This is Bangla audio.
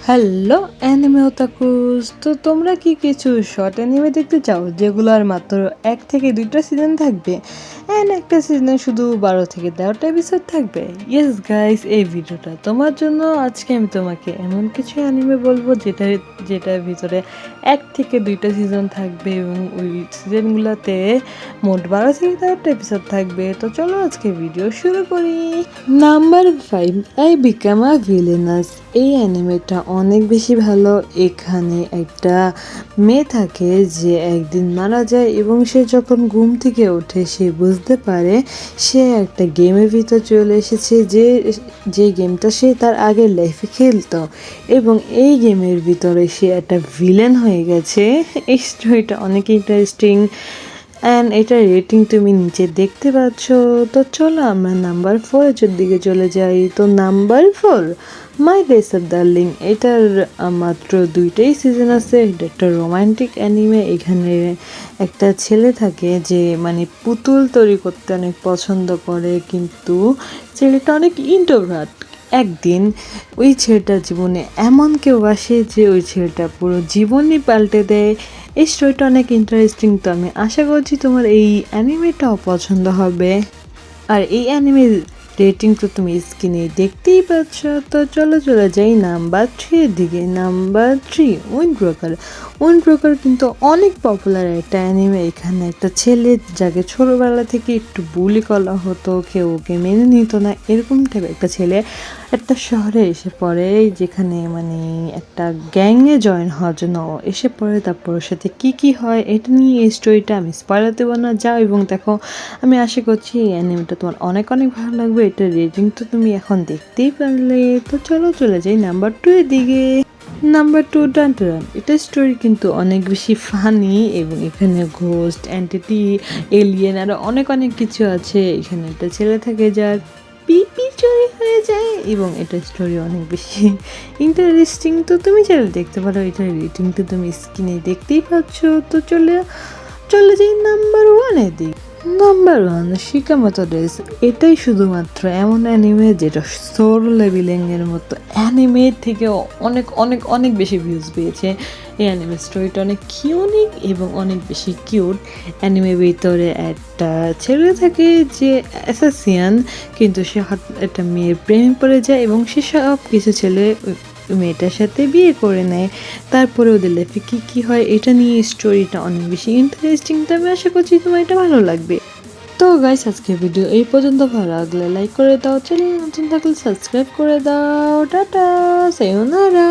হ্যালো অ্যানিমে ওতাকুস, তো তোমরা কি কিছু শর্ট অ্যানিমে দেখতে চাও যেগুলোর মাত্র 1 থেকে 2টা সিজন থাকবে অ্যান্ড একটা সিজনে শুধু 12 থেকে 13টা এপিসোড থাকবে? ইয়েস গাইস, এই ভিডিওটা তোমার জন্য। আজকে আমি তোমাকে এমন কিছু অ্যানিমে বলবো যেটার ভিতরে 1 থেকে 2টা সিজন থাকবে এবং ওই সিজনগুলোতে মোট 12 থেকে 13টা এপিসোড থাকবে। তো চলো আজকে ভিডিও শুরু করি। Number 5, I become a villainous. এই অ্যানিমেটা অনেক বেশি ভালো। এখানে একটা মেয়ে থাকে যে একদিন মারা যায় এবং সে যখন ঘুম থেকে ওঠে সে বুঝতে পারে সে একটা গেমের ভিতর চলে এসেছে, যে গেমটা সে তার আগের লাইফে খেলতো এবং এই গেমের ভিতরে সে একটা ভিলেন হয়ে গেছে। এই স্টোরিটা অনেক ইন্টারেস্টিং অ্যান্ড এটার রেটিং তুমি নিচে দেখতে পাচ্ছ। তো চলো আমরা নাম্বার 4 দিকে চলে যাই। তো number 4, my days of darling. এটার মাত্র 2টাই সিজন আছে। এটা একটা রোমান্টিক অ্যানিমে। এখানে একটা ছেলে থাকে যে পুতুল তৈরি করতে অনেক পছন্দ করে, কিন্তু ছেলেটা অনেক ইন্ট্রোভার্ট। একদিন ওই ছেলেটার জীবনে এমন কেউ আসে যে ওই ছেলেটা পুরো জীবনই পাল্টে দেয়। এই স্টোরিটা অনেক ইন্টারেস্টিং। তো আমি আশা করছি তোমার এই অ্যানিমেটাও পছন্দ হবে। আর এই অ্যানিমের রেটিং তো তুমি স্ক্রিনে দেখতেই পাচ্ছ। তো চলো চলে যাই নাম্বার 3 দিকে। নাম্বার 3, উইন্ড ব্রোকার কিন্তু অনেক পপুলার একটা অ্যানিমে। এখানে একটা ছেলে যাকে ছোটবেলা থেকে একটু বুলি করা হতো, কেউ ওকে মেনে নিত না, এরকম টাইপের একটা ছেলে একটা শহরে এসে পড়ে, যেখানে একটা গ্যাংয়ে জয়েন হওয়ার জন্য ও এসে পড়ে। তারপর ওর সাথে কী হয় এটা নিয়ে এই স্টোরিটা আমি স্পয়লার দেবো না, যাও এবং দেখো। আমি আশা করছি এই অ্যানিমেটা তোমার অনেক অনেক ভালো লাগবে। এটার রেটিং তো তুমি এখন দেখতেই পারলে। তো চলো চলে যাই নাম্বার 2 এর দিকে। নাম্বার 2, ডান্টারান। এটার স্টোরি কিন্তু অনেক বেশি ফানি এবং এখানে ঘোস্ট, অ্যান্টিটি, এলিয়েন আরও অনেক অনেক কিছু আছে। এখানে একটা ছেলে থাকে যার পিপি চুরি হয়ে যায় এবং এটার স্টোরি অনেক বেশি ইন্টারেস্টিং। তো তুমি চাইলে দেখতে পারো। এটার রেটিং তো তুমি স্ক্রিনে দেখতেই পাচ্ছ। তো চলে যাই নাম্বার 1 এর দিকে। নাম্বার 1, শিকামোতো ডেস। এটাই শুধুমাত্র এমন অ্যানিমে যেটা সোলো লেভেলিং এর মতো অ্যানিমের থেকেও অনেক অনেক অনেক বেশি ভিউজ পেয়েছে। এই অ্যানিমে স্টোরিটা অনেক ইউনিক এবং অনেক বেশি কিউট। অ্যানিমের ভিতরে একটা ছেলে থাকে যে অ্যাসাসিয়ান, কিন্তু সে একটা মেয়ের প্রেমে পড়ে যায় এবং সে সব কিছু ছেলে মেয়েটার সাথে বিয়ে করে নেয়। তারপরে ওদের লাইফে কী হয় এটা নিয়ে স্টোরিটা অনেক বেশি ইন্টারেস্টিং। তো আমি আশা করছি তোমার এটা ভালো লাগবে। তো গাইস, আজকে ভিডিও এই পর্যন্ত। ভালো লাগলে লাইক করে দাও, চ্যানেল নতুন থাকলে সাবস্ক্রাইব করে দাও। টাটা, সায়োনারা।